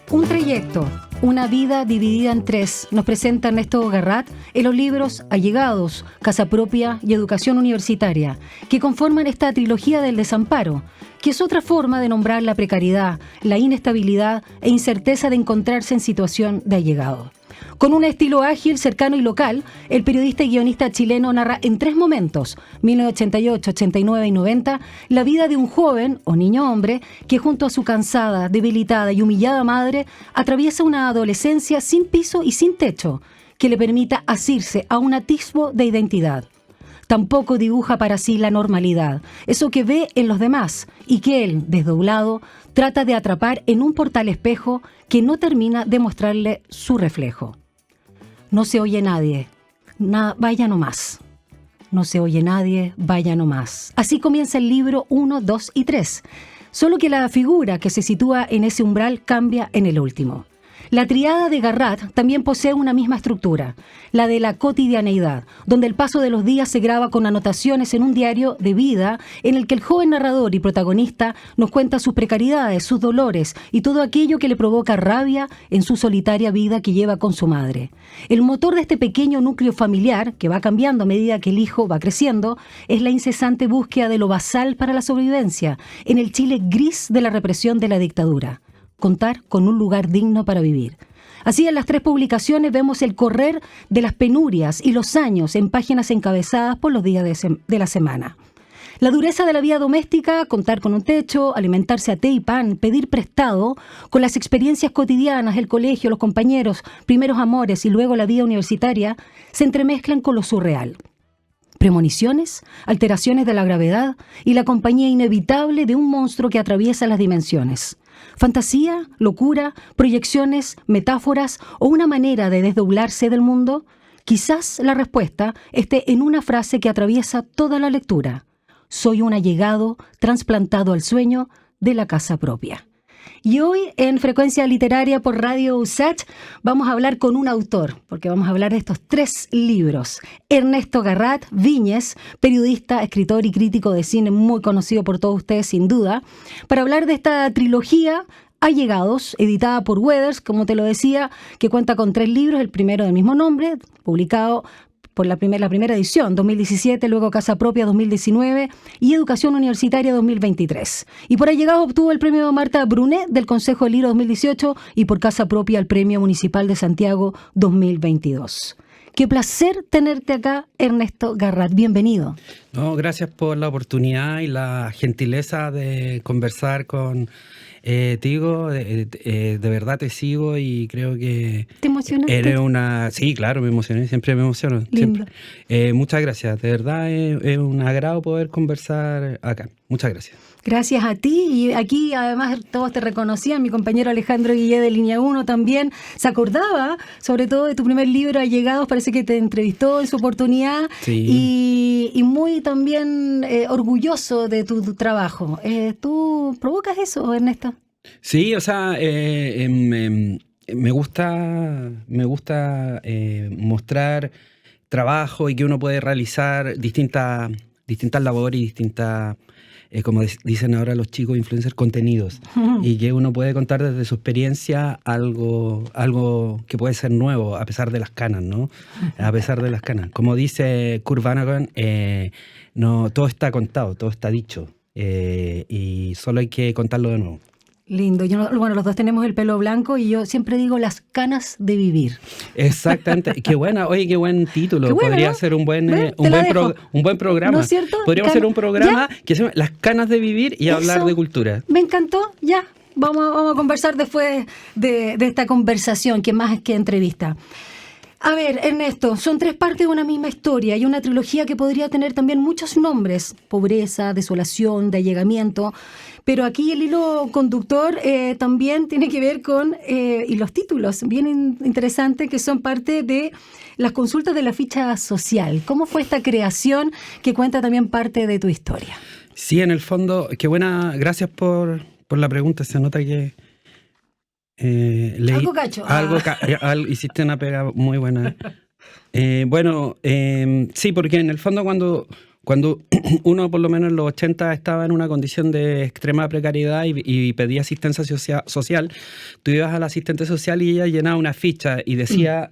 Un trayecto, una vida dividida en tres, nos presenta Ernesto Garrat en los libros Allegados, Casa Propia y Educación Universitaria, que conforman esta trilogía del desamparo, que es otra forma de nombrar la precariedad, la inestabilidad e incerteza de encontrarse en situación de allegado. Con un estilo ágil, cercano y local, el periodista y guionista chileno narra en tres momentos, 1988, 89 y 90, la vida de un joven o niño hombre que junto a su cansada, debilitada y humillada madre atraviesa una adolescencia sin piso y sin techo que le permita asirse a un atisbo de identidad. Tampoco dibuja para sí la normalidad, eso que ve en los demás y que él, desdoblado, trata de atrapar en un portal espejo que no termina de mostrarle su reflejo. No se oye nadie, vaya nomás. No se oye nadie, vaya nomás. Así comienza el libro 1, 2 y 3, solo que la figura que se sitúa en ese umbral cambia en el último. La tríada de Garrat también posee una misma estructura, la de la cotidianeidad, donde el paso de los días se graba con anotaciones en un diario de vida en el que el joven narrador y protagonista nos cuenta sus precariedades, sus dolores y todo aquello que le provoca rabia en su solitaria vida que lleva con su madre. El motor de este pequeño núcleo familiar, que va cambiando a medida que el hijo va creciendo, es la incesante búsqueda de lo basal para la sobrevivencia en el Chile gris de la represión de la dictadura. Contar con un lugar digno para vivir. Así, en las tres publicaciones vemos el correr de las penurias y los años en páginas encabezadas por los días de la semana. La dureza de la vida doméstica, contar con un techo, alimentarse a té y pan, pedir prestado, con las experiencias cotidianas, el colegio, los compañeros, primeros amores y luego la vida universitaria, se entremezclan con lo surreal. Premoniciones, alteraciones de la gravedad y la compañía inevitable de un monstruo que atraviesa las dimensiones. ¿Fantasía, locura, proyecciones, metáforas o una manera de desdoblarse del mundo? Quizás la respuesta esté en una frase que atraviesa toda la lectura. Soy un allegado trasplantado al sueño de la casa propia. Y hoy en Frecuencia Literaria por Radio USACH vamos a hablar con un autor, porque vamos a hablar de estos tres libros. Ernesto Garrat Viñes, periodista, escritor y crítico de cine muy conocido por todos ustedes sin duda, para hablar de esta trilogía Allegados, editada por Weathers, como te lo decía, que cuenta con tres libros, el primero del mismo nombre, publicado por la primera edición, 2017, luego Casa Propia 2019 y Educación Universitaria 2023. Y por Allegados obtuvo el premio Marta Brunet del Consejo del Libro 2018 y por Casa Propia el Premio Municipal de Santiago 2022. Qué placer tenerte acá, Ernesto Garrat. Bienvenido. No, gracias por la oportunidad y la gentileza de conversar con Tigo. De verdad te sigo y creo que... ¿Te emocionaste? Eres una... Sí, claro, me emocioné, siempre me emociono. Lindo. Muchas gracias, de verdad es un agrado poder conversar acá. Muchas gracias. Gracias a ti, y aquí además todos te reconocían, mi compañero Alejandro Guillé de Línea 1 también se acordaba sobre todo de tu primer libro Allegados, parece que te entrevistó en su oportunidad. Sí. Y muy también orgulloso de tu trabajo. ¿Tú provocas eso, Ernesto? Sí, o sea, me gusta mostrar trabajo y que uno puede realizar distintas labores y distintas, como dicen ahora los chicos influencers, contenidos. Y que uno puede contar desde su experiencia algo que puede ser nuevo, a pesar de las canas, ¿no? A pesar de las canas. Como dice Kurt Vonnegut, no, todo está contado, todo está dicho. Y solo hay que contarlo de nuevo. Lindo. Bueno, los dos tenemos el pelo blanco y yo siempre digo las canas de vivir. Exactamente. Qué buena, oye, qué buen título. Qué bueno, podría ¿no? ser un buen programa. ¿No es cierto? Podríamos hacer un programa que se llama Las canas de vivir y hablar de cultura. Me encantó, ya. Vamos a conversar después de esta conversación, que más es que entrevista. A ver, Ernesto, son tres partes de una misma historia y una trilogía que podría tener también muchos nombres: pobreza, desolación, de allegamiento. Pero aquí el hilo conductor también tiene que ver con, y los títulos bien interesantes, que son parte de las consultas de la ficha social. ¿Cómo fue esta creación que cuenta también parte de tu historia? Sí, en el fondo, qué buena, gracias por la pregunta. Se nota que leí algo cacho. Hiciste una pega muy buena. Sí, porque en el fondo cuando uno por lo menos en los 80 estaba en una condición de extrema precariedad y pedía asistencia social, tú ibas al asistente social y ella llenaba una ficha y decía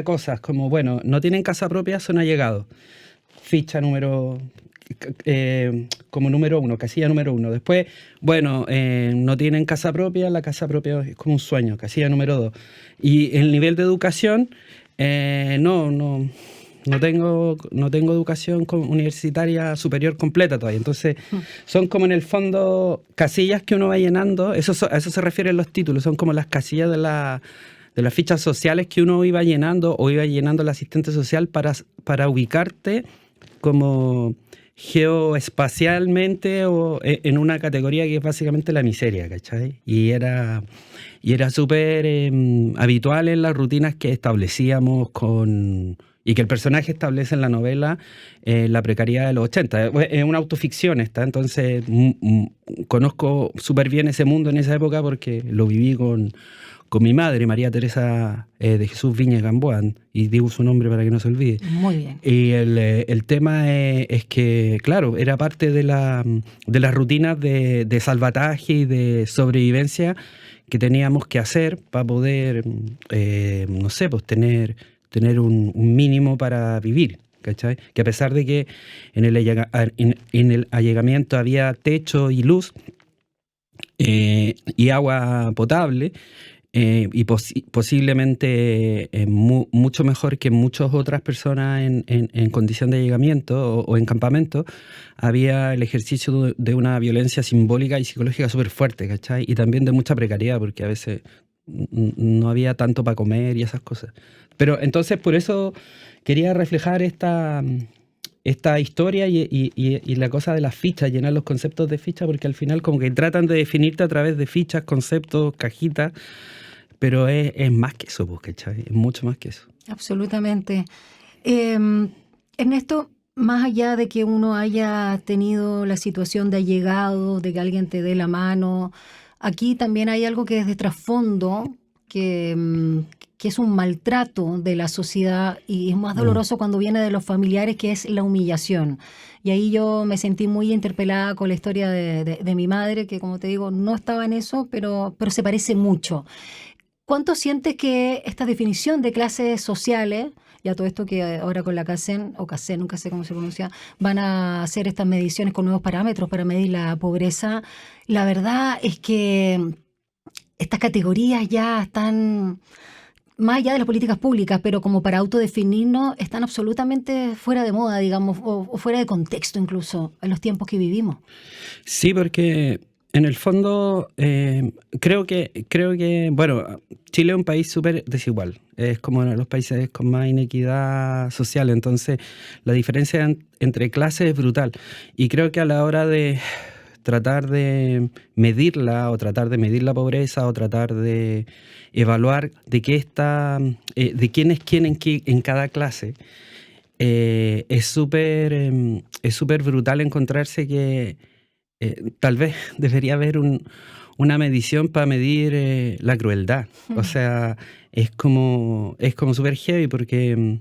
cosas como, bueno, no tienen casa propia, son allegados. Ficha como número 1, casilla número 1. Después, bueno, no tienen casa propia, la casa propia es como un sueño, casilla número 2. Y el nivel de educación, no tengo educación universitaria superior completa todavía. Entonces, son como en el fondo casillas que uno va llenando. A eso se refieren los títulos. Son como las casillas de las fichas sociales que uno iba llenando o iba llenando el asistente social para ubicarte como geoespacialmente o en una categoría que es básicamente la miseria, ¿cachai? Y era súper habitual en las rutinas que establecíamos y que el personaje establece en la novela, la precariedad de los 80. Es una autoficción esta, entonces conozco súper bien ese mundo en esa época porque lo viví con mi madre, María Teresa de Jesús Viñas Gamboa, y digo su nombre para que no se olvide. Muy bien. Y el tema es que, claro, era parte de las rutinas de salvataje y de sobrevivencia que teníamos que hacer para poder, no sé, pues tener un mínimo para vivir, ¿cachai? Que a pesar de que en el allegamiento había techo y luz y agua potable, y posiblemente mucho mejor que muchas otras personas en condición de allegamiento o en campamento, había el ejercicio de una violencia simbólica y psicológica súper fuerte, ¿cachai? Y también de mucha precariedad, porque a veces no había tanto para comer y esas cosas. Pero entonces por eso quería reflejar esta historia y la cosa de las fichas, llenar los conceptos de fichas, porque al final como que tratan de definirte a través de fichas, conceptos, cajitas, pero es más que eso, ¿cachai? Es mucho más que eso. Absolutamente. Ernesto, más allá de que uno haya tenido la situación de allegado, de que alguien te dé la mano, aquí también hay algo que es de trasfondo, que es un maltrato de la sociedad y es más doloroso cuando viene de los familiares, que es la humillación. Y ahí yo me sentí muy interpelada con la historia de mi madre, que como te digo, no estaba en eso, pero se parece mucho. ¿Cuánto sientes que esta definición de clases sociales, ya todo esto que ahora con la CACEN, o CACEN, nunca sé cómo se pronuncia, van a hacer estas mediciones con nuevos parámetros para medir la pobreza? La verdad es que estas categorías ya están, más allá de las políticas públicas, pero como para autodefinirnos, están absolutamente fuera de moda, digamos, o fuera de contexto incluso, en los tiempos que vivimos. Sí, porque en el fondo, creo que, bueno, Chile es un país súper desigual. Es como uno de los países con más inequidad social. Entonces, la diferencia entre clases es brutal. Y creo que a la hora de tratar de medirla, o tratar de medir la pobreza, o tratar de evaluar de quién es quién en cada clase, es súper brutal encontrarse que tal vez debería haber una medición para medir la crueldad. O sea, es como súper heavy porque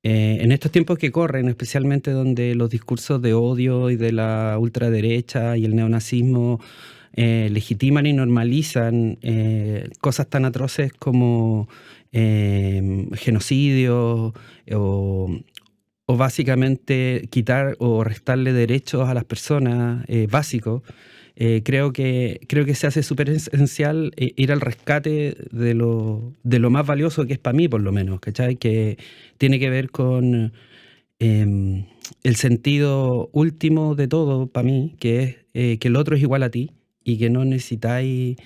en estos tiempos que corren, especialmente donde los discursos de odio y de la ultraderecha y el neonazismo legitiman y normalizan cosas tan atroces como genocidio o básicamente quitar o restarle derechos a las personas básicos, creo que se hace súper esencial ir al rescate de lo más valioso que es para mí, por lo menos, ¿cachai? Que tiene que ver con el sentido último de todo para mí, que es que el otro es igual a ti y que no necesitáis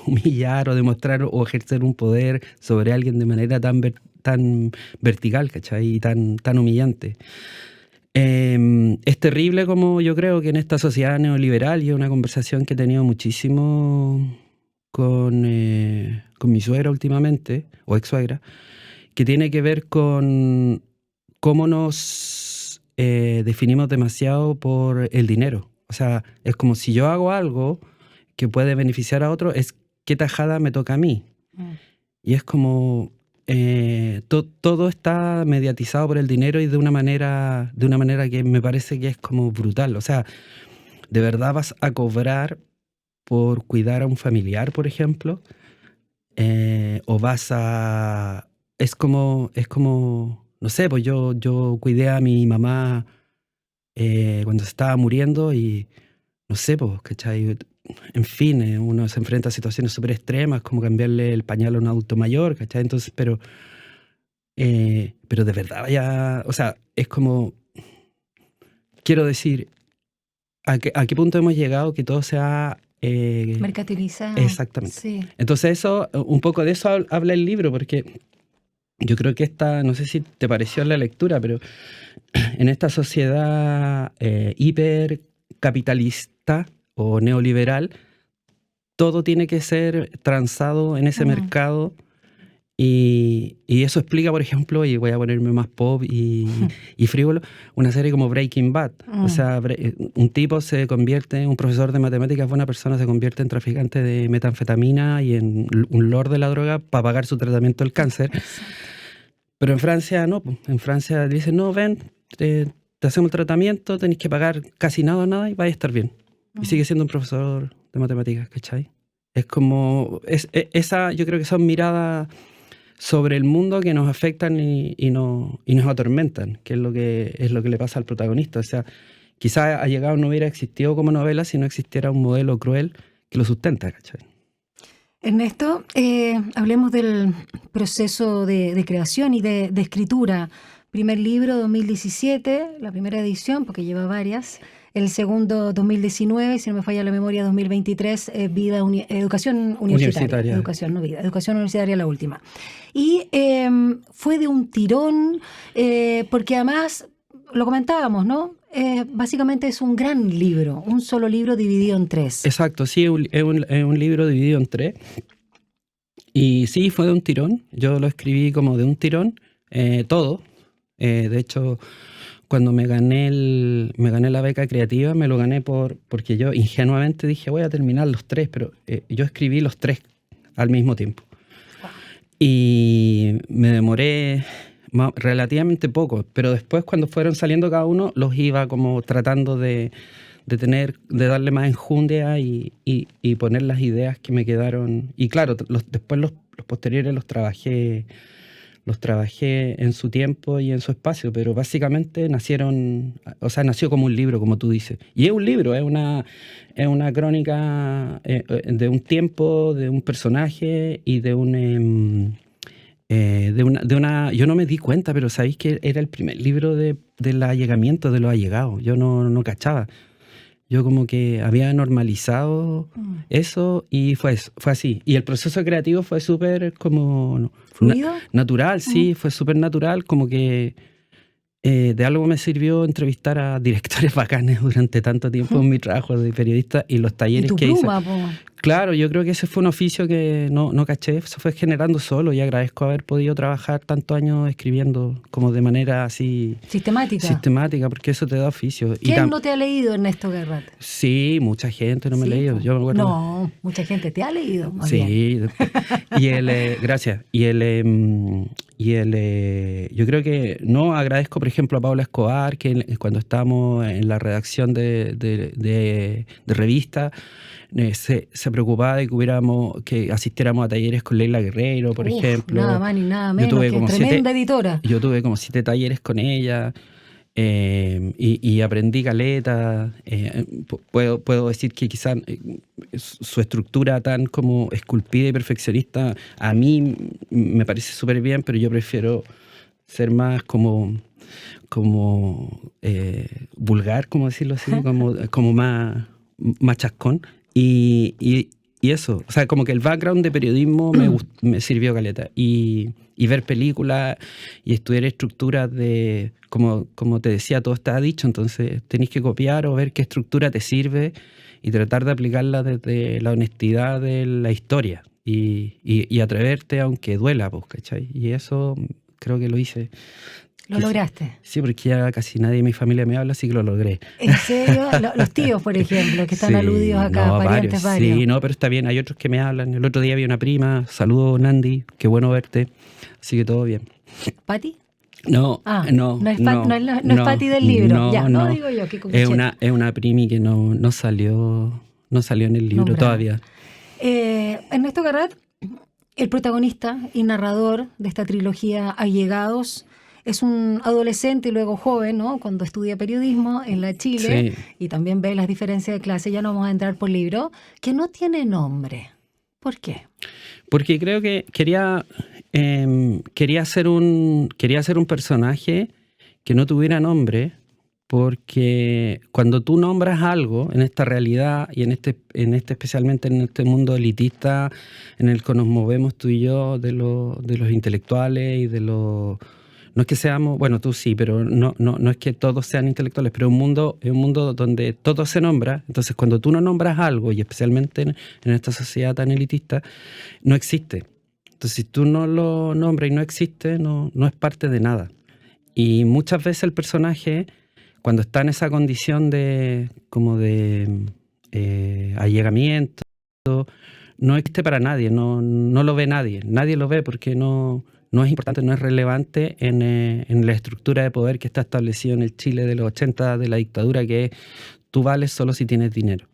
humillar o demostrar o ejercer un poder sobre alguien de manera tan vertical, ¿cachai? Y tan humillante. Es terrible como yo creo que en esta sociedad neoliberal, y es una conversación que he tenido muchísimo con mi suegra últimamente, o ex suegra, que tiene que ver con cómo nos definimos demasiado por el dinero. O sea, es como si yo hago algo que puede beneficiar a otro, es qué tajada me toca a mí. Y es como, todo está mediatizado por el dinero y de una manera que me parece que es como brutal. O sea, ¿de verdad vas a cobrar por cuidar a un familiar, por ejemplo? ¿O vas a...? Es como, no sé, pues yo cuidé a mi mamá cuando se estaba muriendo y no sé, pues, ¿cachai? En fin, uno se enfrenta a situaciones súper extremas, como cambiarle el pañal a un adulto mayor, ¿cachai? Entonces, pero de verdad, vaya, o sea, es como, quiero decir, ¿a qué punto hemos llegado que todo sea... mercantilizado. Exactamente. Sí. Entonces un poco de eso habla el libro, porque yo creo que no sé si te pareció en la lectura, pero en esta sociedad hipercapitalista o neoliberal, todo tiene que ser transado en ese mercado y eso explica, por ejemplo, y voy a ponerme más pop y frívolo, una serie como Breaking Bad. O sea, un tipo un profesor de matemáticas, buena persona, se convierte en traficante de metanfetamina y en un lord de la droga para pagar su tratamiento del cáncer. Pero en Francia no, pues. En Francia dicen, no, ven, te hacemos el tratamiento, tenés que pagar casi nada y vais a estar bien. Y sigue siendo un profesor de matemáticas, ¿cachai? Es como, esa, yo creo que son miradas sobre el mundo que nos afectan y nos atormentan, que es lo que le pasa al protagonista. O sea, quizás Ha llegado no hubiera existido como novela si no existiera un modelo cruel que lo sustenta, ¿cachai? Ernesto, hablemos del proceso de creación y de escritura. Primer libro 2017, la primera edición, porque lleva varias. El segundo 2019, si no me falla la memoria, 2023, Educación Universitaria. Educación, no vida. Educación Universitaria, la última. Y fue de un tirón, porque además, lo comentábamos, ¿no? Básicamente es un gran libro, un solo libro dividido en 3. Exacto, sí, es un libro dividido en 3. Y sí, fue de un tirón. Yo lo escribí como de un tirón, todo. De hecho, cuando me gané la beca creativa, me lo gané porque yo ingenuamente dije, voy a terminar los 3, pero yo escribí los 3 al mismo tiempo. Y me demoré relativamente poco, pero después cuando fueron saliendo cada uno, los iba como tratando de darle más enjundia y poner las ideas que me quedaron. Y claro, después los posteriores los trabajé en su tiempo y en su espacio, pero básicamente nació como un libro, como tú dices. Y es un libro, es una crónica de un tiempo, de un personaje y de una... Yo no me di cuenta, pero sabéis que era el primer libro del allegamiento de los allegados. Yo no cachaba. Yo como que había normalizado eso y fue así. Y el proceso creativo fue súper como... ¿Fluido? Natural, sí, fue súper natural. Como que de algo me sirvió entrevistar a directores bacanes durante tanto tiempo en mi trabajo de periodista y los talleres que hice. Claro, yo creo que ese fue un oficio que no caché, se fue generando solo y agradezco haber podido trabajar tantos años escribiendo como de manera así... Sistemática, porque eso te da oficio. ¿Quién no te ha leído, Ernesto Garrat? Sí, mucha gente no me ha leído. Yo me acuerdo. No, mucha gente te ha leído. Sí, y gracias. Yo creo que no agradezco, por ejemplo, a Paula Escobar, que cuando estábamos en la redacción de revista, se preocupaba de que asistiéramos a talleres con Leila Guerrero, por ejemplo. Nada más ni nada menos, que tremenda editora. Yo tuve como 7 talleres con ella y aprendí caleta. Puedo decir que quizás su estructura tan como esculpida y perfeccionista a mí me parece súper bien, pero yo prefiero ser más como vulgar, como decirlo así, como más chascón. Y eso, o sea, como que el background de periodismo me sirvió caleta. Y ver películas y estudiar estructuras de, como te decía, todo está dicho, entonces tenés que copiar o ver qué estructura te sirve y tratar de aplicarla desde la honestidad de la historia y atreverte aunque duela, pues, ¿cachai? Y eso creo que lo hice. ¿Lo lograste? Sí, porque ya casi nadie de mi familia me habla, así que lo logré. ¿En serio? Los tíos, por ejemplo, que están aludidos acá, parientes varios. Sí, no, pero está bien, hay otros que me hablan. El otro día vi una prima, saludo Nandi, qué bueno verte. Así que todo bien. ¿Pati? No, no es Pati del libro. No digo yo. Es una primi que no salió en el libro todavía. Ernesto Garrat, el protagonista y narrador de esta trilogía Allegados, es un adolescente y luego joven, ¿no? Cuando estudia periodismo en la Chile, sí, y también ve las diferencias de clase, ya no vamos a entrar por libro, que no tiene nombre. ¿Por qué? Porque creo que quería ser un personaje que no tuviera nombre, porque cuando tú nombras algo en esta realidad y en este especialmente en este mundo elitista en el que nos movemos tú y yo, de los intelectuales y de los... No es que seamos, bueno, tú sí, pero no es que todos sean intelectuales, pero es un mundo donde todo se nombra. Entonces, cuando tú no nombras algo, y especialmente en esta sociedad tan elitista, no existe. Entonces, si tú no lo nombras y no existe, no es parte de nada. Y muchas veces el personaje, cuando está en esa condición de allegamiento, no existe para nadie, no lo ve nadie. Nadie lo ve porque no es importante, no es relevante en la estructura de poder que está establecido en el Chile de los 80 de la dictadura, que es tú vales solo si tienes dinero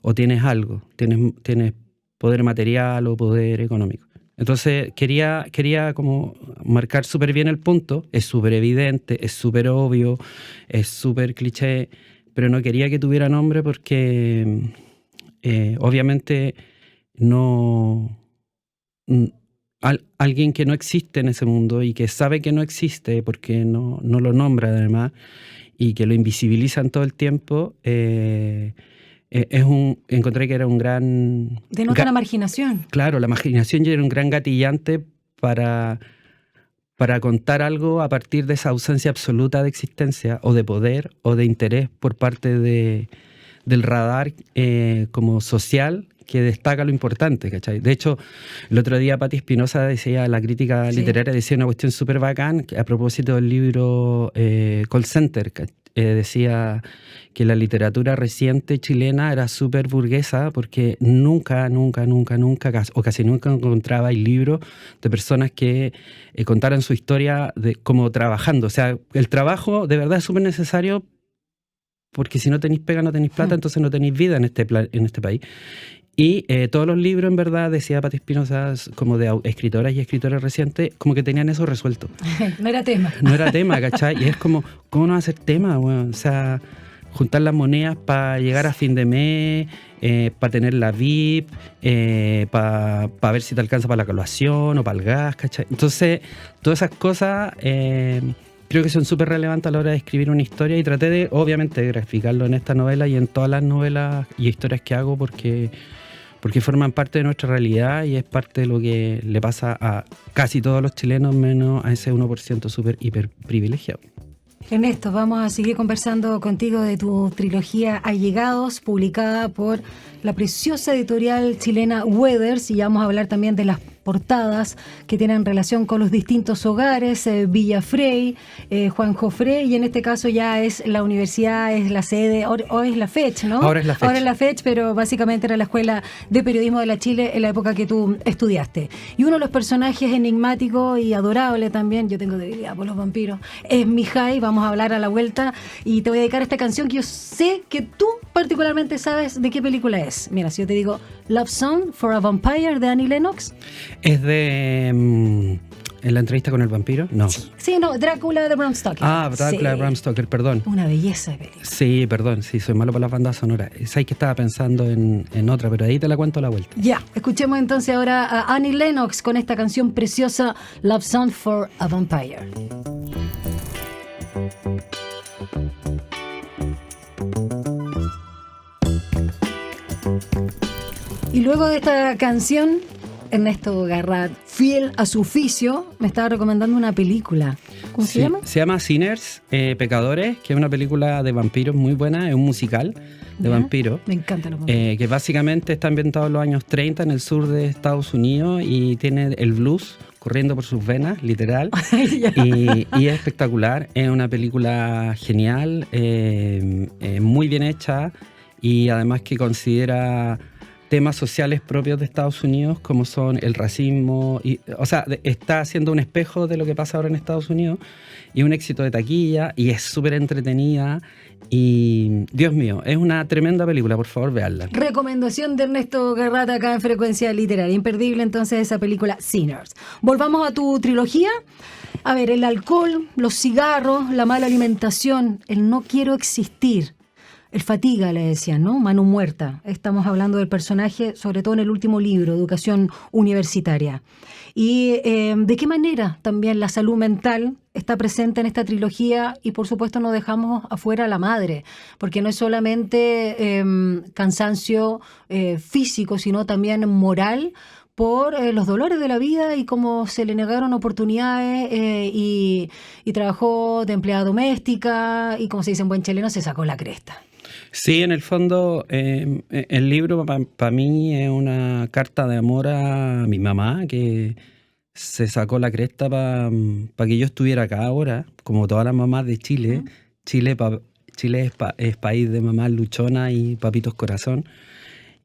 o tienes algo, tienes poder material o poder económico. Entonces quería como marcar súper bien el punto. Es súper evidente, es súper obvio, es súper cliché, pero no quería que tuviera nombre porque obviamente alguien que no existe en ese mundo y que sabe que no existe porque no lo nombra además y que lo invisibilizan todo el tiempo, encontré que era un gran... Denota la marginación. Claro, la marginación ya era un gran gatillante para contar algo a partir de esa ausencia absoluta de existencia o de poder o de interés por parte del radar como social, que destaca lo importante, ¿cachai? De hecho, el otro día Patti Espinosa decía, la crítica literaria decía una cuestión súper bacán a propósito del libro Call Center, decía que la literatura reciente chilena era súper burguesa porque nunca, o casi nunca encontraba libros de personas que contaran su historia como trabajando. O sea, el trabajo de verdad es súper necesario porque si no tenéis pega, no tenéis plata, entonces no tenéis vida en este país. Y todos los libros, en verdad, decía Patti Espinosa, como de escritoras y escritores recientes, como que tenían eso resuelto. No era tema. No era tema, ¿cachai? Y es como, ¿cómo no va a ser tema? Bueno, o sea, juntar las monedas para llegar a fin de mes, para tener la VIP, para ver si te alcanza para la colación o para el gas, ¿cachai? Entonces, todas esas cosas... creo que son súper relevantes a la hora de escribir una historia y traté de, obviamente, graficarlo en esta novela y en todas las novelas y historias que hago porque forman parte de nuestra realidad y es parte de lo que le pasa a casi todos los chilenos, menos a ese 1% súper hiper privilegiado. Ernesto, vamos a seguir conversando contigo de tu trilogía Allegados, publicada por la preciosa editorial chilena Weathers, y ya vamos a hablar también de las portadas que tienen relación con los distintos hogares, Villa Frey, Juan Jofré, y en este caso ya es la universidad, es la sede, o es la FECH, ¿no? Ahora es la FECH. Ahora es la FECH, pero básicamente era la Escuela de Periodismo de la Chile en la época que tú estudiaste. Y uno de los personajes enigmáticos y adorable también, yo tengo debilidad por los vampiros, es Mihai. Vamos a hablar a la vuelta y te voy a dedicar esta canción que yo sé que tú particularmente sabes de qué película es. Mira, si yo te digo Love Song for a Vampire de Annie Lennox. Es de... ¿en la entrevista con el vampiro? No. Sí, no, Drácula de Bram Stoker. Ah, Drácula de Bram Stoker, perdón. Una belleza de película. Sí, perdón, sí, soy malo para las bandas sonoras. Sabes que estaba pensando en otra, pero ahí te la cuento a la vuelta. Ya, escuchemos entonces ahora a Annie Lennox con esta canción preciosa, Love Song for a Vampire. Y luego de esta canción, Ernesto Garrat, fiel a su oficio, me estaba recomendando una película. ¿Cómo se llama? Se llama Sinners, Pecadores, que es una película de vampiros muy buena, es un musical de vampiros. Me encantan los vampiros. Que básicamente está ambientado en los años 30 en el sur de Estados Unidos y tiene el blues corriendo por sus venas, literal. y es espectacular, es una película genial, muy bien hecha y además que considera temas sociales propios de Estados Unidos, como son el racismo, o sea, está haciendo un espejo de lo que pasa ahora en Estados Unidos, y un éxito de taquilla, y es súper entretenida, y Dios mío, es una tremenda película, por favor, veanla. Recomendación de Ernesto Garrata acá en Frecuencia Literaria. Imperdible entonces esa película Sinners. Volvamos a tu trilogía. A ver, el alcohol, los cigarros, la mala alimentación, el no quiero existir. El fatiga, le decían, ¿no? Mano muerta. Estamos hablando del personaje, sobre todo en el último libro, Educación Universitaria. Y de qué manera también la salud mental está presente en esta trilogía, y por supuesto no dejamos afuera a la madre, porque no es solamente cansancio físico, sino también moral, por los dolores de la vida y cómo se le negaron oportunidades, y trabajó de empleada doméstica y, como se dice en buen chileno, se sacó la cresta. Sí, en el fondo, el libro para mí es una carta de amor a mi mamá, que se sacó la cresta para que yo estuviera acá ahora, como todas las mamás de Chile. Chile es país de mamás luchonas y papitos corazón,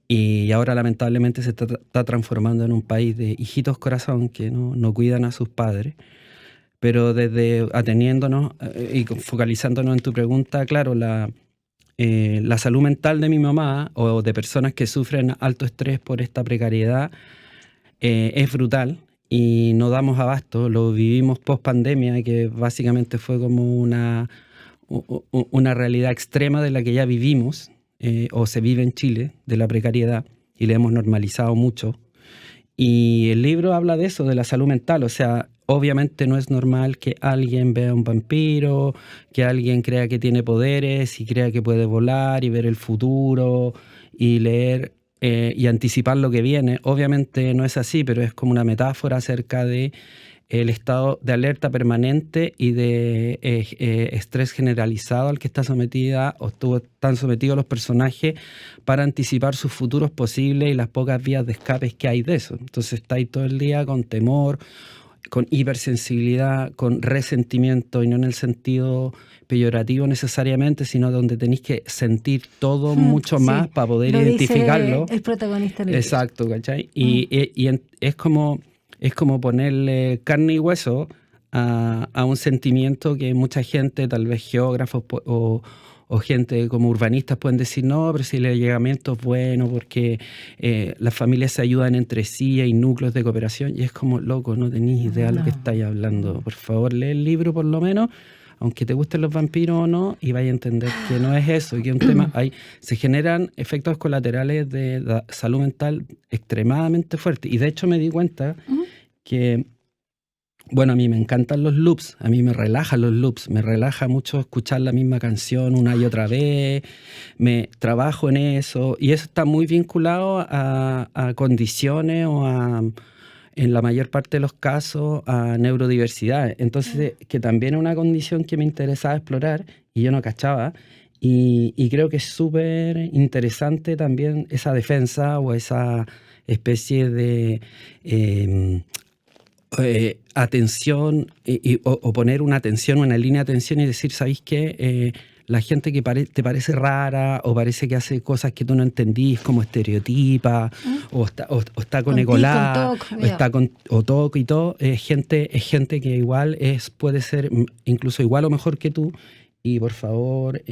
y ahora lamentablemente se está transformando en un país de hijitos corazón que no cuidan a sus padres. Pero desde ateniéndonos y focalizándonos en tu pregunta, claro, la salud mental de mi mamá o de personas que sufren alto estrés por esta precariedad es brutal, y no damos abasto. Lo vivimos post pandemia, que básicamente fue como una realidad extrema de la que ya vivimos, o se vive en Chile, de la precariedad, y le hemos normalizado mucho. Y el libro habla de eso, de la salud mental. O sea, obviamente no es normal que alguien vea un vampiro, que alguien crea que tiene poderes y crea que puede volar y ver el futuro y leer y anticipar lo que viene. Obviamente no es así, pero es como una metáfora acerca de el estado de alerta permanente y de estrés generalizado al que están sometidos los personajes para anticipar sus futuros posibles y las pocas vías de escape que hay de eso. Entonces está ahí todo el día con temor, con hipersensibilidad, con resentimiento, y no en el sentido peyorativo necesariamente, sino donde tenéis que sentir todo mucho más para poder identificarlo. Dice el protagonista en el Exacto, ¿cachai? Y es como ponerle carne y hueso a un sentimiento que mucha gente, tal vez geógrafos o gente como urbanistas, pueden decir, no, pero si el allegamiento es bueno porque las familias se ayudan entre sí, hay núcleos de cooperación, y es como, loco, no tenéis idea de lo que estáis hablando. Por favor, lee el libro por lo menos, aunque te gusten los vampiros o no, y vaya a entender que no es eso, que es un tema, se generan efectos colaterales de la salud mental extremadamente fuertes. Y de hecho me di cuenta que, bueno, a mí me encantan los loops, a mí me relajan los loops, me relaja mucho escuchar la misma canción una y otra vez, me trabajo en eso, y eso está muy vinculado a condiciones o en la mayor parte de los casos, a neurodiversidad. Entonces, que también es una condición que me interesaba explorar y yo no cachaba, y creo que es súper interesante también esa defensa o esa especie de atención o poner una atención, una línea de atención y decir, ¿sabéis qué? La gente que te parece rara o parece que hace cosas que tú no entendís, como estereotipa, o está con ecolá, o está con TOC y todo, es gente que igual puede ser incluso igual o mejor que tú, y por favor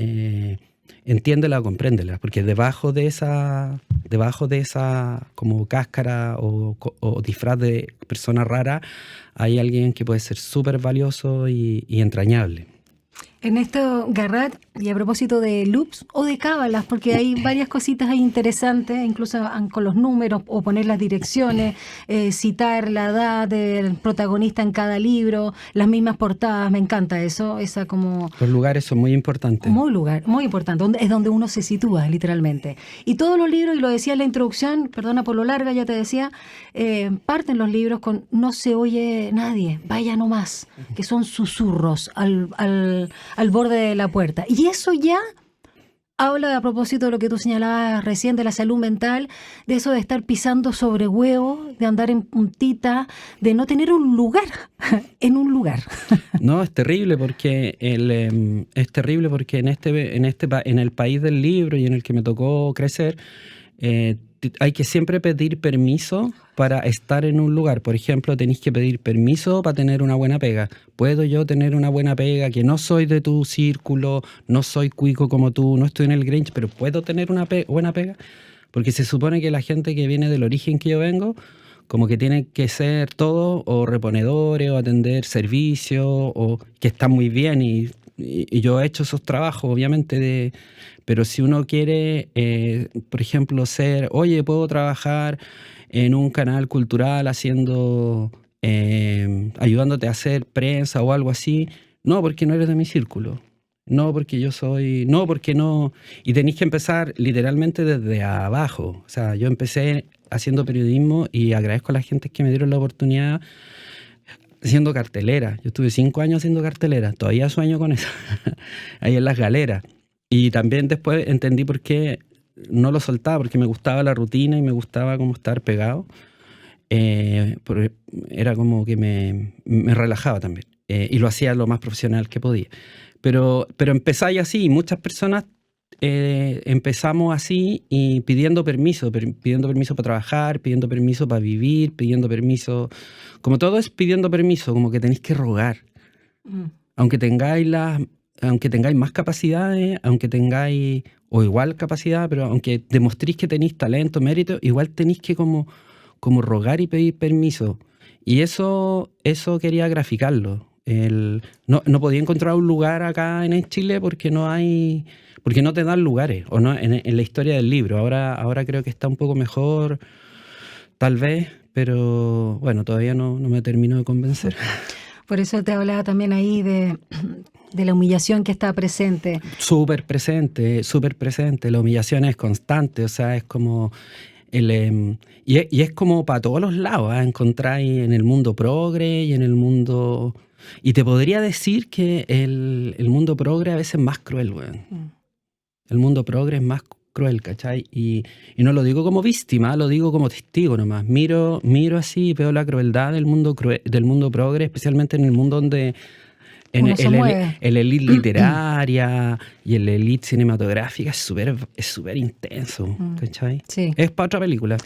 entiéndela o compréndela, porque debajo de esa como cáscara o disfraz de persona rara hay alguien que puede ser súper valioso y entrañable. Ernesto Garrat, y a propósito de loops o de cábalas, porque hay varias cositas ahí interesantes, incluso con los números o poner las direcciones, citar la edad del protagonista en cada libro, las mismas portadas, me encanta eso, esa como... Los lugares son muy importantes. Muy importante, es donde uno se sitúa, literalmente. Y todos los libros, y lo decía en la introducción, perdona por lo larga, ya te decía, parten los libros con no se oye nadie, vaya nomás, que son susurros al borde de la puerta. Y eso ya habla, a propósito de lo que tú señalabas recién, de la salud mental, de eso de estar pisando sobre huevo, de andar en puntita, de no tener un lugar en un lugar. No, es terrible porque en el país del libro y en el que me tocó crecer, hay que siempre pedir permiso para estar en un lugar. Por ejemplo, tenéis que pedir permiso para tener una buena pega. ¿Puedo yo tener una buena pega? Que no soy de tu círculo, no soy cuico como tú, no estoy en el Grange, pero ¿puedo tener una buena pega? Porque se supone que la gente que viene del origen que yo vengo, como que tiene que ser todo o reponedores o atender servicios, o que están muy bien y yo he hecho esos trabajos, obviamente, pero si uno quiere, por ejemplo, oye, puedo trabajar en un canal cultural haciendo, ayudándote a hacer prensa o algo así, no, porque no eres de mi círculo. No, porque yo soy... No, porque no... Y tenéis que empezar literalmente desde abajo. O sea, yo empecé haciendo periodismo y agradezco a la gente que me dieron la oportunidad haciendo cartelera. Yo estuve 5 años haciendo cartelera. Todavía sueño con eso. Ahí en Las Galeras. Y también después entendí por qué no lo soltaba, porque me gustaba la rutina y me gustaba como estar pegado. Era como que me relajaba también. Y lo hacía lo más profesional que podía. Pero empezáis así, muchas personas empezamos así y pidiendo permiso para trabajar, pidiendo permiso para vivir, pidiendo permiso, como todo es pidiendo permiso, como que tenéis que rogar. Aunque tengáis más capacidades, aunque tengáis, o igual capacidad, pero aunque demostréis que tenéis talento, mérito, igual tenéis que como rogar y pedir permiso. Y eso quería graficarlo. No podía encontrar un lugar acá en Chile porque no te dan lugares, o no en la historia del libro. Ahora creo que está un poco mejor, tal vez, pero bueno, todavía no me termino de convencer. Por eso te hablaba también ahí de la humillación que está presente. Súper presente. La humillación es constante, o sea, es como... y es como para todos los lados, ¿eh? Encontráis en el mundo progre y en el mundo... Y te podría decir que el mundo progre a veces es más cruel, weón. El mundo progre es más cruel, ¿cachai? Y no lo digo como víctima, lo digo como testigo nomás. Miro así y veo la crueldad del mundo progre, especialmente en el mundo donde... El elite literaria y el elite cinematográfica es súper intenso, ¿cachai? Sí. Es para otra película.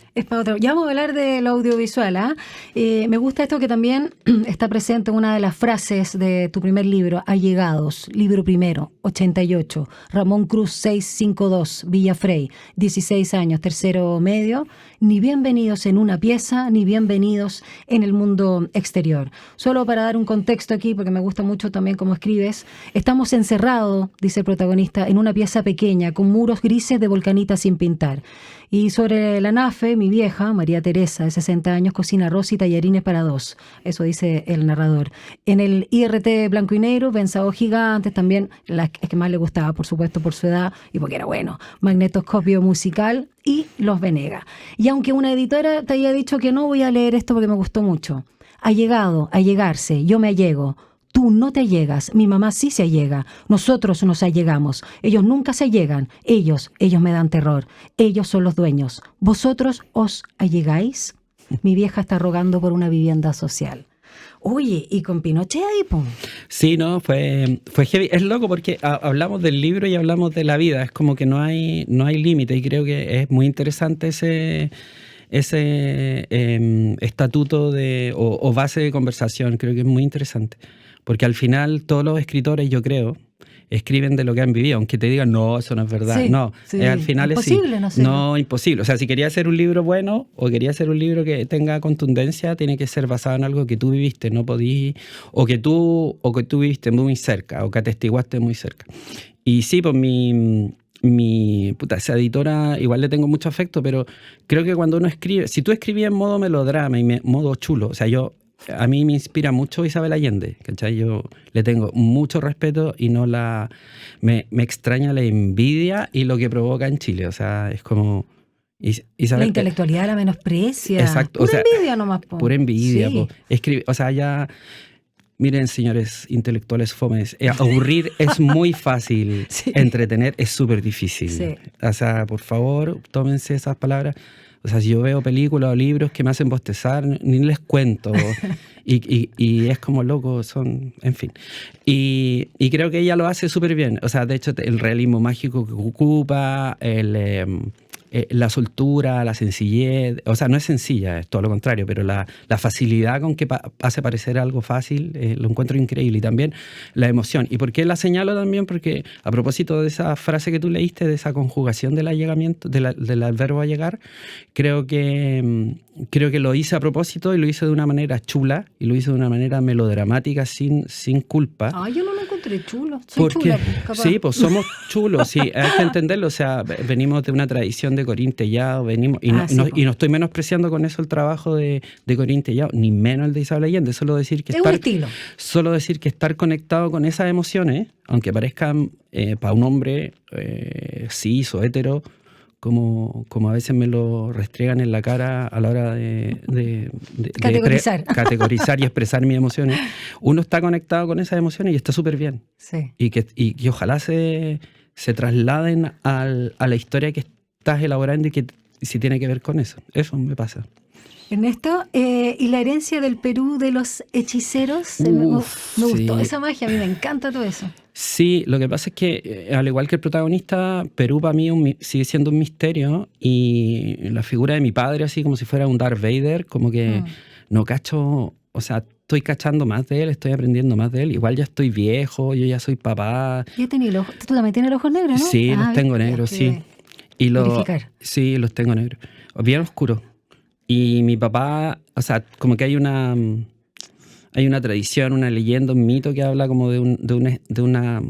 Ya vamos a hablar de lo audiovisual, ¿ah? Me gusta esto que también está presente en una de las frases de tu primer libro, Allegados, libro primero, 88, Ramón Cruz 652, Villa Frey, 16 años, tercero medio, ni bienvenidos en una pieza, ni bienvenidos en el mundo exterior. Solo para dar un contexto aquí, porque me gusta mucho también cómo escribes, estamos encerrados, dice el protagonista, en una pieza pequeña, con muros grises de volcanita sin pintar. Y sobre la nafe, mi vieja, María Teresa, de 60 años, cocina arroz y tallarines para 2. Eso dice el narrador. En el IRT blanco y negro, Pensados Gigantes, también la que más le gustaba, por supuesto, por su edad y porque era bueno. Magnetoscopio musical y Los Venegas. Y aunque una editora te haya dicho que no voy a leer esto porque me gustó mucho, allegarse, yo me allego. Tú no te allegas, mi mamá sí se allega, nosotros nos allegamos, ellos nunca se allegan, ellos me dan terror, ellos son los dueños, ¿vosotros os allegáis? Mi vieja está rogando por una vivienda social. Oye, ¿y con Pinochet ahí, po? Sí, no, fue heavy. Es loco porque hablamos del libro y hablamos de la vida, es como que no hay límite, y creo que es muy interesante ese estatuto o base de conversación, creo que es muy interesante. Porque al final todos los escritores, yo creo, escriben de lo que han vivido, aunque te digan, no, eso no es verdad. Sí, no, sí. Al final Imposible, es sí. No, imposible. O sea, si quería hacer un libro bueno o quería hacer un libro que tenga contundencia, tiene que ser basado en algo que tú viviste, no podí, o que tú viviste muy cerca, o que atestiguaste muy cerca. Y sí, pues esa editora igual le tengo mucho afecto, pero creo que cuando uno escribe, si tú escribías en modo melodrama y modo chulo, o sea, a mí me inspira mucho Isabel Allende, ¿cachai? Yo le tengo mucho respeto y me extraña la envidia y lo que provoca en Chile, o sea, es como... Isabel, la intelectualidad la menosprecia. Exacto. Pura envidia nomás, po. Pura envidia, sí. O sea, ya... Miren, señores intelectuales fomes, aburrir es muy fácil, sí. Entretener es súper difícil. Sí. O sea, por favor, tómense esas palabras. O sea, si yo veo películas o libros que me hacen bostezar, ni les cuento. y es como loco, en fin. Y creo que ella lo hace súper bien. O sea, de hecho, el realismo mágico que ocupa, la soltura, la sencillez, o sea, no es sencilla, es todo lo contrario, pero la facilidad con que hace parecer algo fácil, lo encuentro increíble. Y también la emoción. ¿Y por qué la señalo también? Porque a propósito de esa frase que tú leíste, de esa conjugación del allegamiento, del verbo allegar, creo que lo hice a propósito y lo hice de una manera chula y lo hice de una manera melodramática, sin culpa. Yo no lo encontré chulo. Soy chula, capaz. Sí, pues somos chulos, sí, hay que entenderlo. O sea, venimos de una tradición de Corín Tellado, y no estoy menospreciando con eso el trabajo de Corín Tellado, ni menos el de Isabel Allende. Solo decir que estar conectado con esas emociones, aunque parezcan para un hombre cis o hétero, como a veces me lo restregan en la cara a la hora de categorizar y expresar mis emociones, uno está conectado con esas emociones y está súper bien. Sí. Y que ojalá se trasladen a la historia que estás elaborando y que si tiene que ver con eso. Eso me pasa. Ernesto, ¿y la herencia del Perú de los hechiceros? Me gustó esa magia, a mí me encanta todo eso. Sí, lo que pasa es que, al igual que el protagonista, Perú para mí sigue siendo un misterio, y la figura de mi padre, así como si fuera un Darth Vader, como que no cacho, o sea, estoy cachando más de él, estoy aprendiendo más de él. Igual ya estoy viejo, yo ya soy papá. ¿Tú también tienes los ojos negros, no? Sí, los tengo negros, sí. Sí, los tengo negros. Bien oscuros. Y mi papá, o sea, como que hay una tradición, una leyenda, un mito que habla como él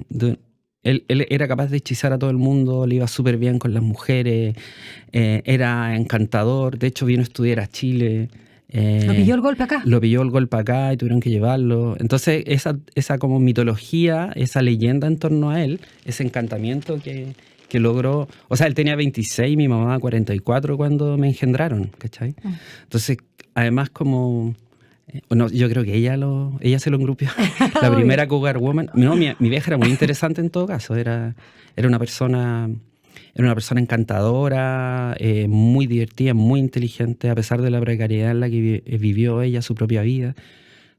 era capaz de hechizar a todo el mundo, le iba súper bien con las mujeres, era encantador. De hecho, vino a estudiar a Chile. ¿Lo pilló el golpe acá? Lo pilló el golpe acá y tuvieron que llevarlo. Entonces, esa como mitología, esa leyenda en torno a él, ese encantamiento que logró. O sea, él tenía 26, mi mamá 44 cuando me engendraron, ¿cachai? Entonces, además como... No, yo creo que ella se lo engrupió. La primera Cougar Woman. No, mi vieja era muy interesante en todo caso. Era una persona encantadora, muy divertida, muy inteligente, a pesar de la precariedad en la que vivió ella su propia vida.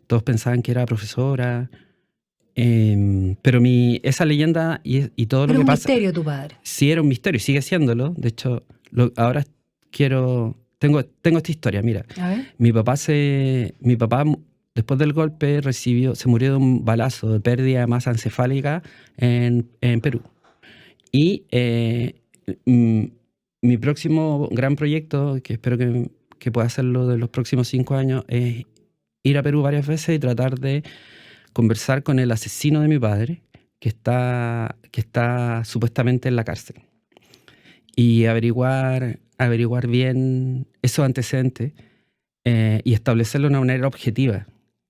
Todos pensaban que era profesora. Pero esa leyenda y todo lo que pasa... Era un misterio tu padre. Sí, era un misterio y sigue siéndolo. De hecho, ahora tengo esta historia, mira. A ver. Mi papá, después del golpe, se murió de un balazo de pérdida de masa encefálica en Perú. Y mi próximo gran proyecto, que espero que pueda hacerlo de los próximos 5 años, es ir a Perú varias veces y tratar de conversar con el asesino de mi padre, que está supuestamente en la cárcel. Y averiguar bien esos antecedentes y establecerlo de una manera objetiva,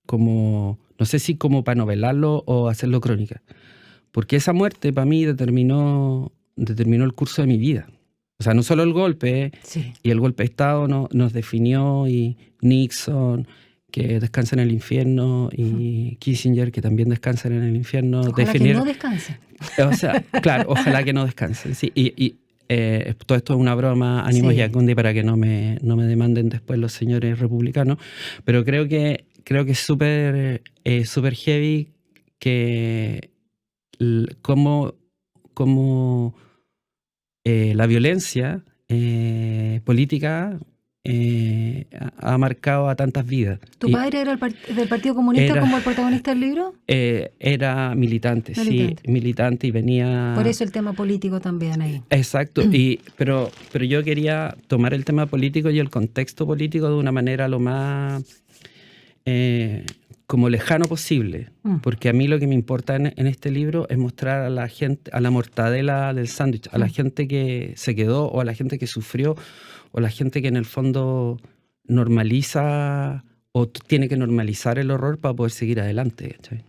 como, no sé si como para novelarlo o hacerlo crónica. Porque esa muerte para mí determinó el curso de mi vida. O sea, no solo el golpe, sí, y el golpe de Estado nos definió, y Nixon, que descansa en el infierno, y Kissinger, que también descansa en el infierno. Ojalá que no descanse. O sea, claro, ojalá que no descanse. Sí, todo esto es una broma, ánimos y Yacundi, para que no me demanden después los señores republicanos. Pero creo que es súper heavy que como la violencia política ha marcado a tantas vidas. ¿Tu padre era del Partido Comunista como el protagonista del libro? Era militante, sí, militante, y venía... Por eso el tema político también ahí. Exacto, pero yo quería tomar el tema político y el contexto político de una manera lo más como lejano posible, porque a mí lo que me importa en este libro es mostrar a la gente, a la mortadela del sándwich, a la gente que se quedó, o a la gente que sufrió, o la gente que en el fondo normaliza o tiene que normalizar el horror para poder seguir adelante, ¿cachai?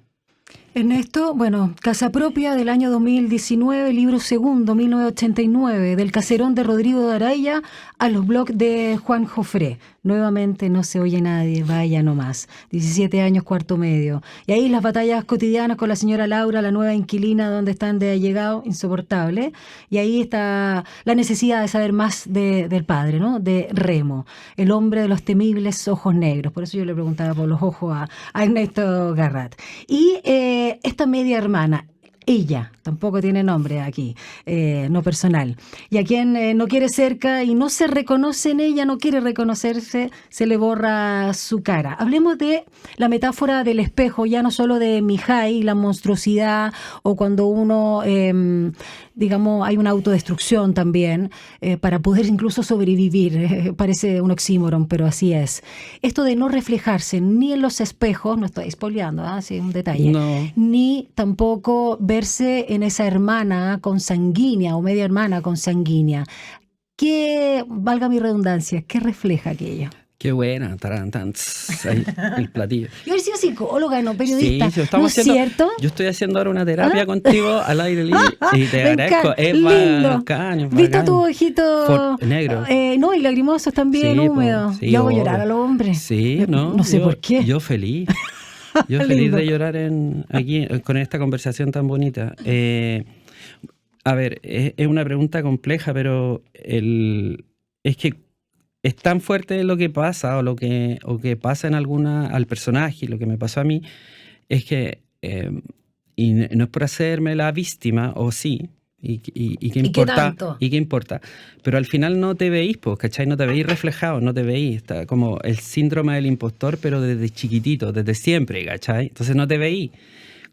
Ernesto, bueno, Casa Propia del año 2019, libro segundo, 1989, del caserón de Rodrigo de Araya a los blogs de Juan Jofré. Nuevamente no se oye nadie, vaya nomás. 17 años, cuarto medio. Y ahí las batallas cotidianas con la señora Laura, la nueva inquilina donde están de allegado, insoportable. Y ahí está la necesidad de saber más del padre, ¿no? De Remo, el hombre de los temibles ojos negros. Por eso yo le preguntaba por los ojos a Ernesto Garrat. Y esta media hermana, ella, tampoco tiene nombre aquí, no personal. Y a quien no quiere cerca y no se reconoce en ella, no quiere reconocerse, se le borra su cara. Hablemos de la metáfora del espejo, ya no solo de Mihai, la monstruosidad, o cuando uno, digamos, hay una autodestrucción también, para poder incluso sobrevivir. Parece un oxímoron, pero así es. Esto de no reflejarse ni en los espejos, no estoy spoileando, sí, un detalle, No. ni tampoco verse en esa hermana consanguínea o media hermana consanguínea. ¿Qué, valga mi redundancia, qué refleja aquello? Qué buena, tarán, tan, tss, ahí, el platillo. Yo he sido psicóloga, no periodista. Sí, ¿No es cierto? Yo estoy haciendo ahora una terapia contigo al aire libre y te Me agradezco. encanta, Es lindo. bacán, es ¿Viste bacán. tu ojito Negro. no, y lagrimosos también, Sí, po, húmedos? sí, Yo hago obvio. llorar a los hombres. Sí, ¿no? No sé Yo- por qué. Yo feliz. Yo feliz Lindo. de llorar aquí con esta conversación tan bonita. A ver, es una pregunta compleja, pero es que es tan fuerte lo que pasa o que pasa en al personaje, y lo que me pasó a mí, es que, y no es por hacerme la víctima, o sí, y qué ¿Y qué importa, tanto? y qué importa, pero al final no te veís, pues, ¿cachai? No te veís reflejado, no te veís, está como el síndrome del impostor, pero desde chiquitito, desde siempre, ¿cachai? Entonces no te veís.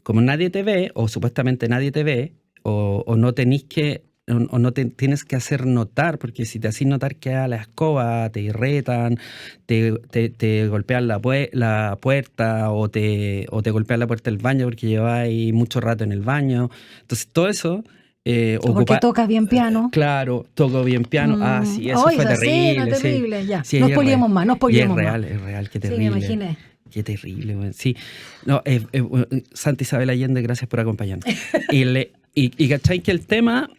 Como nadie te ve, o supuestamente nadie te ve, o no tenés que, o no te tienes que hacer notar, porque si te haces notar queda la escoba, te irritan, te golpean la puerta, o te golpean la puerta del baño porque lleváis mucho rato en el baño. Entonces todo eso Porque tocas bien piano. Claro, toco bien piano. Sí, eso Ay, fue esa escena terrible. Sí. terrible, ya. Sí, No es spoilemos real. más, no Y spoilemos más. es real, qué Sí, terrible. me imaginé. Qué terrible, güey. Sí. No, Santa Isabel Allende, gracias por acompañarnos. Y cachai que el tema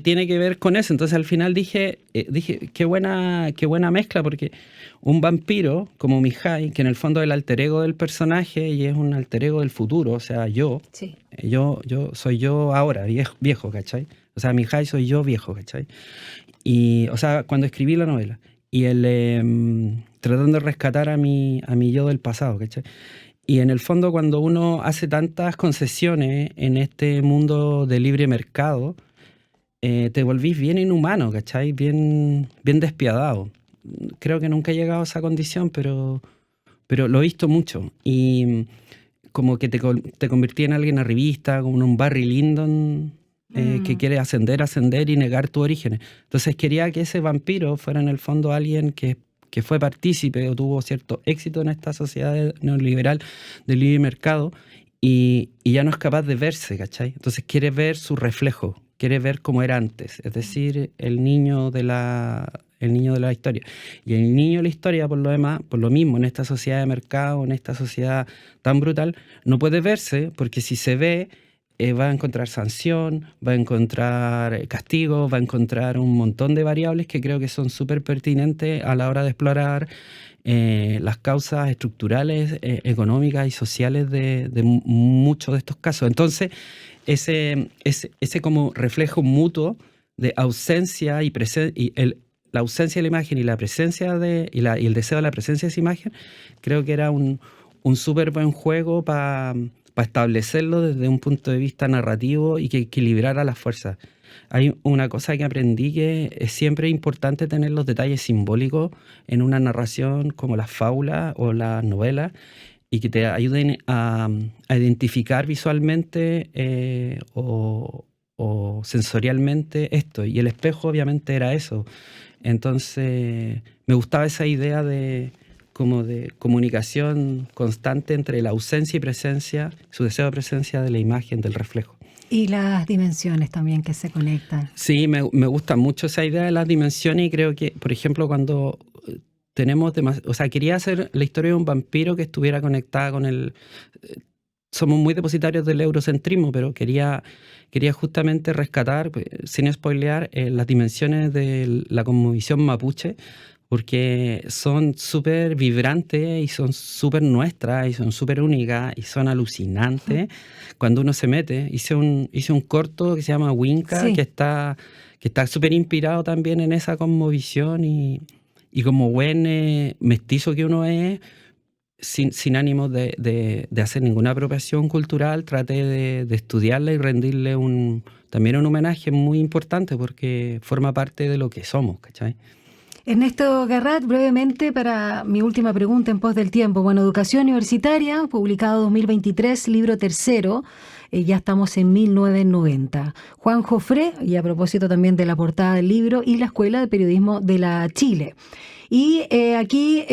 tiene que ver con eso. Entonces al final dije, qué buena mezcla, porque un vampiro como Mihai, que en el fondo es el alter ego del personaje y es un alter ego del futuro, o sea, Sí. yo soy yo ahora, viejo, ¿cachai? O sea, Mihai soy yo viejo, ¿cachai? Y, o sea, cuando escribí la novela. Y él tratando de rescatar a mi yo del pasado, ¿cachai? Y en el fondo, cuando uno hace tantas concesiones en este mundo de libre mercado, te volvís bien inhumano, ¿cachai? Bien despiadado. Creo que nunca he llegado a esa condición, pero lo he visto mucho. Y como que te convertí en alguien arribista, como en un Barry Lyndon que quiere ascender y negar tus orígenes. Entonces quería que ese vampiro fuera en el fondo alguien que fue partícipe o tuvo cierto éxito en esta sociedad neoliberal del libre mercado y ya no es capaz de verse, ¿cachai? Entonces quiere ver su reflejo, quiere ver cómo era antes, es decir, el niño de la historia. Y el niño de la historia, por lo demás, por lo mismo, en esta sociedad de mercado, en esta sociedad tan brutal, no puede verse, porque si se ve, va a encontrar sanción, va a encontrar castigo, va a encontrar un montón de variables que creo que son súper pertinentes a la hora de explorar las causas estructurales, económicas y sociales de muchos de estos casos. Entonces, ese como reflejo mutuo de ausencia y presencia, la ausencia de la imagen y la presencia y el deseo de la presencia de esa imagen, creo que era un súper buen juego para establecerlo desde un punto de vista narrativo y que equilibrara las fuerzas. Hay una cosa que aprendí, que es siempre importante tener los detalles simbólicos en una narración como las fábulas o las novelas, y que te ayuden a identificar visualmente o sensorialmente esto. Y el espejo obviamente era eso. Entonces me gustaba esa idea como de comunicación constante entre la ausencia y presencia, su deseo de presencia de la imagen, del reflejo. Y las dimensiones también que se conectan. Sí, me gusta mucho esa idea de las dimensiones, y creo que, por ejemplo, cuando tenemos o sea, quería hacer la historia de un vampiro que estuviera conectada con el... Somos muy depositarios del eurocentrismo, pero quería justamente rescatar, sin spoilear, las dimensiones de la cosmovisión mapuche, porque son súper vibrantes y son súper nuestras y son súper únicas y son alucinantes cuando uno se mete. Hice un corto que se llama Winca, Sí. que está súper inspirado también en esa cosmovisión, y como buen mestizo que uno es, sin ánimo de hacer ninguna apropiación cultural, traté de estudiarla y rendirle también un homenaje muy importante porque forma parte de lo que somos, ¿cachai? Ernesto Garrat, brevemente para mi última pregunta en pos del tiempo. Bueno, Educación Universitaria, publicado 2023, libro tercero, ya estamos en 1990. Juan Jofré, y a propósito también de la portada del libro, y la Escuela de Periodismo de la Chile. Y aquí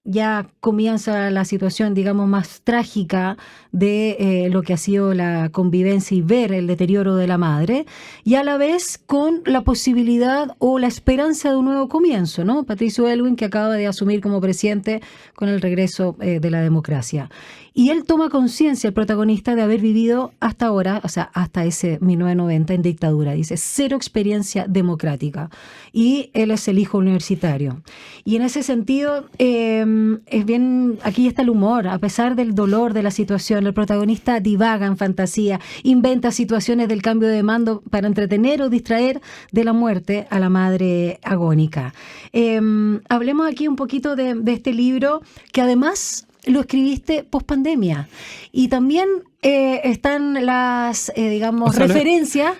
ya comienza la situación, digamos, más trágica de lo que ha sido la convivencia y ver el deterioro de la madre, y a la vez con la posibilidad o la esperanza de un nuevo comienzo, ¿no? Patricio Aylwin, que acaba de asumir como presidente con el regreso de la democracia. Y él toma conciencia, el protagonista, de haber vivido hasta ahora, o sea, hasta ese 1990 en dictadura. Dice, 0 experiencia democrática. Y él es el hijo universitario. Y en ese sentido, es bien, aquí está el humor. A pesar del dolor de la situación, el protagonista divaga en fantasía, inventa situaciones del cambio de mando para entretener o distraer de la muerte a la madre agónica. Hablemos aquí un poquito de este libro, que además lo escribiste post-pandemia. Y también están las, digamos, o sea, referencias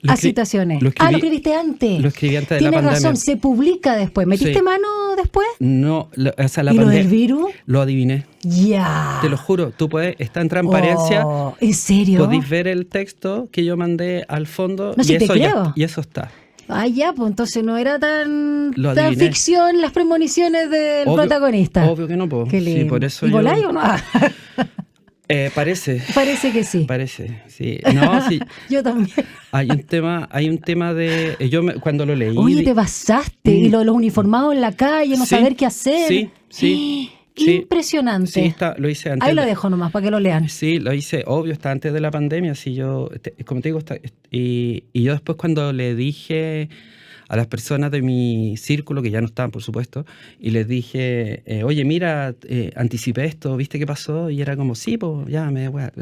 a citaciones. Lo escribiste antes. Lo escribí antes de la pandemia. Tienes razón, se publica después. ¿Metiste mano después? No, o sea, la ¿Y lo del virus? Lo adiviné. Ya. Te lo juro, tú puedes, está en transparencia. Oh, ¿en serio? Podéis ver el texto que yo mandé al fondo. No, y si eso te creo. Y eso está. Ah, ya, pues entonces no era tan ficción las premoniciones del protagonista. Obvio que no, pues. Qué lindo. Sí, por eso ¿Y voláis o no? Parece. Parece que sí. Parece, sí. No, sí. Yo también. Hay un tema de... cuando lo leí... Oye, te basaste y los uniformados en la calle, no saber qué hacer. Sí. Impresionante. Sí, lo hice antes. Ahí lo dejo nomás, para que lo lean. Sí, lo hice, obvio, está antes de la pandemia. Sí, como te digo, y yo después cuando le dije a las personas de mi círculo, que ya no estaban, por supuesto, y les dije, oye, mira, anticipé esto, ¿viste qué pasó? Y era como, sí, pues, ya me voy a...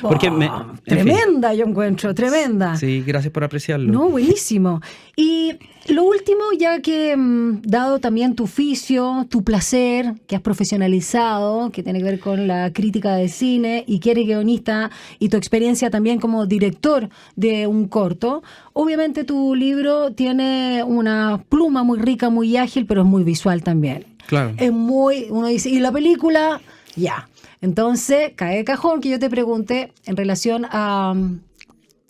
Porque tremenda, yo encuentro, tremenda. Sí, gracias por apreciarlo. No, buenísimo. Y lo último, ya que dado también tu oficio, tu placer, que has profesionalizado, que tiene que ver con la crítica de cine y que eres guionista, y tu experiencia también como director de un corto, obviamente tu libro tiene una pluma muy rica, muy ágil, pero es muy visual también. Claro. Es muy, uno dice, ¿y la película? Ya. Entonces, cae de cajón que yo te pregunte en relación a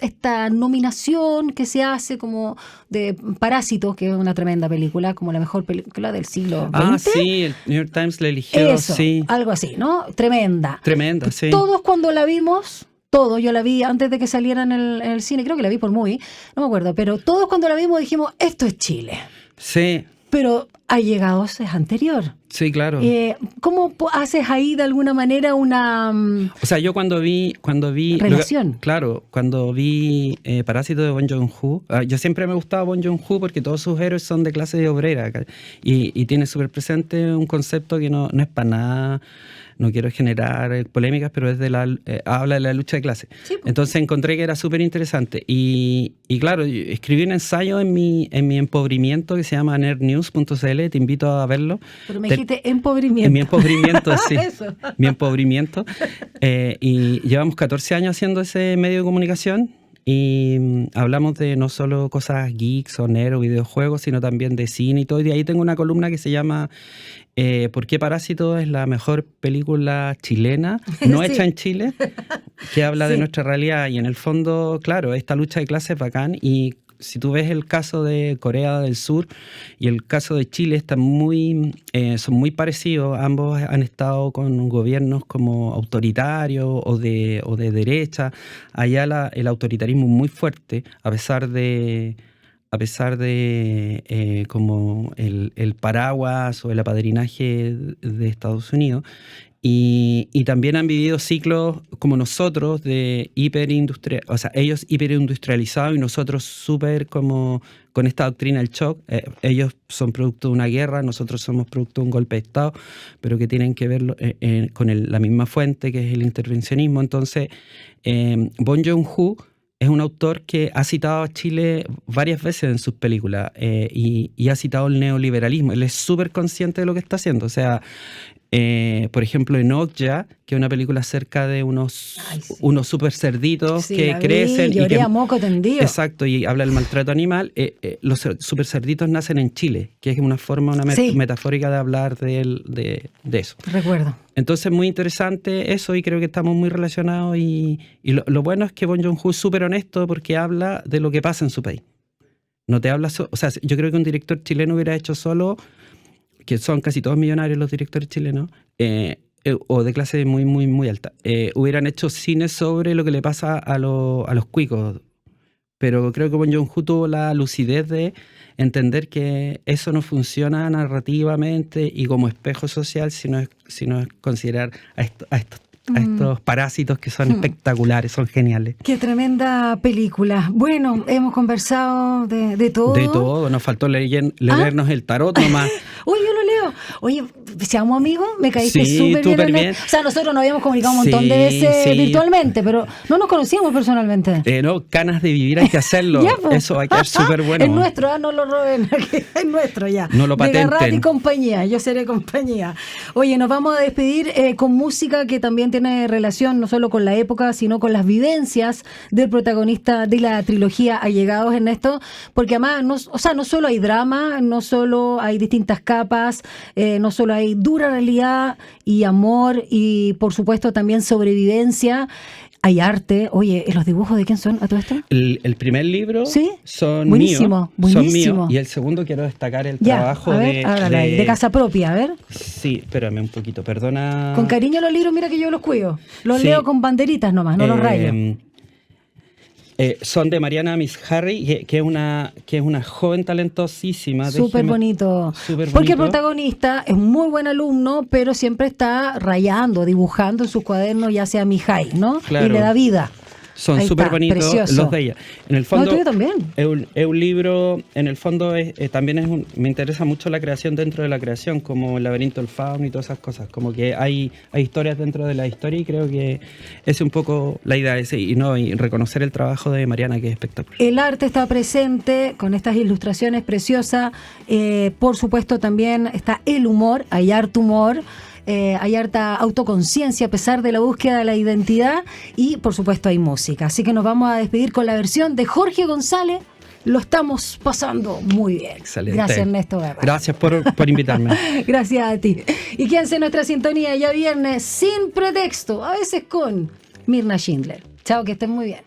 esta nominación que se hace como de Parásitos, que es una tremenda película, como la mejor película del siglo XX. Ah, sí, el New York Times la eligió. Eso, sí. Algo así, ¿no? Tremenda. Tremenda, sí. Todos cuando la vimos... yo la vi antes de que saliera en el cine, creo que la vi por Movie, no me acuerdo, pero todos cuando la vimos dijimos, esto es Chile. Sí. Pero Allegados es anterior. Sí, claro. ¿Cómo haces ahí de alguna manera una... O sea, yo cuando vi relación. Cuando vi Parásito de Bong Joon-ho, yo siempre me gustaba Bong Joon-ho porque todos sus héroes son de clase obrera y tiene súper presente un concepto que no es para nada... No quiero generar polémicas, pero habla de la lucha de clase. Sí, pues. Entonces encontré que era súper interesante. Y claro, escribí un ensayo en mi empobrimiento que se llama nerdnews.cl. Te invito a verlo. Pero me dijiste empobrimiento. En mi empobrimiento, sí. Eso. Mi empobrimiento. Y llevamos 14 años haciendo ese medio de comunicación. Y hablamos de no solo cosas geeks o nerd o videojuegos, sino también de cine y todo. Y de ahí tengo una columna que se llama ¿Por qué Parásito es la mejor película chilena, no hecha en Chile? Que habla de nuestra realidad. Y en el fondo, claro, esta lucha de clases es bacán. Y si tú ves el caso de Corea del Sur y el caso de Chile, son muy parecidos. Ambos han estado con gobiernos como autoritarios o de derecha. Allá el autoritarismo es muy fuerte, a pesar de como el paraguas o el apadrinaje de Estados Unidos. Y también han vivido ciclos como nosotros de hiperindustrial, o sea, ellos hiperindustrializados y nosotros súper como con esta doctrina del shock. Ellos son producto de una guerra, nosotros somos producto de un golpe de Estado, pero que tienen que ver con la misma fuente, que es el intervencionismo. Entonces, Bong Joon-ho es un autor que ha citado a Chile varias veces en sus películas y ha citado el neoliberalismo. Él es súper consciente de lo que está haciendo. O sea, Por ejemplo, en Okja, que es una película acerca de unos super cerditos que crecen. Lloré a moco tendido. Exacto, y habla del maltrato animal. Los super cerditos nacen en Chile, que es una forma metafórica de hablar de eso. Recuerdo. Entonces, muy interesante eso, y creo que estamos muy relacionados. Y lo bueno es que Bong Joon-ho es súper honesto porque habla de lo que pasa en su país. No te habla o sea, yo creo que un director chileno hubiera hecho solo, que son casi todos millonarios los directores chilenos, o de clase muy, muy, muy alta, hubieran hecho cine sobre lo que le pasa a los cuicos. Pero creo que Bong Joon-ho tuvo la lucidez de entender que eso no funciona narrativamente y como espejo social, sino es considerar a estos parásitos que son espectaculares, son geniales. Qué tremenda película. Bueno, hemos conversado de todo. De todo, nos faltó leernos el tarot nomás. Uy, yo lo leo. Oye, seamos amigos, me caíste súper bien. O sea, nosotros nos habíamos comunicado un montón de veces virtualmente, pero no nos conocíamos personalmente. No, ganas de vivir, hay que hacerlo. Ya, pues. Eso va a quedar súper bueno. Es nuestro, no lo roben. Es nuestro ya. No lo patenten. De Garrat y compañía, yo seré compañía. Oye, nos vamos a despedir con música que también tiene relación no solo con la época, sino con las vivencias del protagonista de la trilogía Allegados, Ernesto, porque además no solo hay drama, no solo hay distintas capas, no solo hay dura realidad y amor y por supuesto también sobrevivencia. Hay arte. Oye, ¿los dibujos de quién son a todo esto? El primer libro son buenísimo. míos. Y el segundo quiero destacar el trabajo de casa propia, a ver. Sí, espérame un poquito, perdona. Con cariño los libros, mira que yo los cuido. Los leo con banderitas nomás, no los rayo. Son de Mariana Misharri, que es una joven talentosísima. Súper bonito. Porque el protagonista es un muy buen alumno, pero siempre está rayando, dibujando en sus cuadernos, ya sea Mihai, ¿no? Claro. Y le da vida. Son súper bonitos precioso. Los de ella. En el fondo, tuyo también. Es un libro, en el fondo también me interesa mucho la creación dentro de la creación, como el laberinto del fauno y todas esas cosas. Como que hay historias dentro de la historia, y creo que es un poco la idea y reconocer el trabajo de Mariana, que es espectacular. El arte está presente con estas ilustraciones preciosas. Por supuesto también está el humor, hay harto humor. Hay harta autoconciencia a pesar de la búsqueda de la identidad, y por supuesto hay música. Así que nos vamos a despedir con la versión de Jorge González. Lo estamos pasando muy bien. Excelente. Gracias, Ernesto Guerra. Gracias por invitarme. Gracias a ti. Y quédense en nuestra sintonía ya viernes sin pretexto, a veces con Mirna Schindler. Chao, que estén muy bien.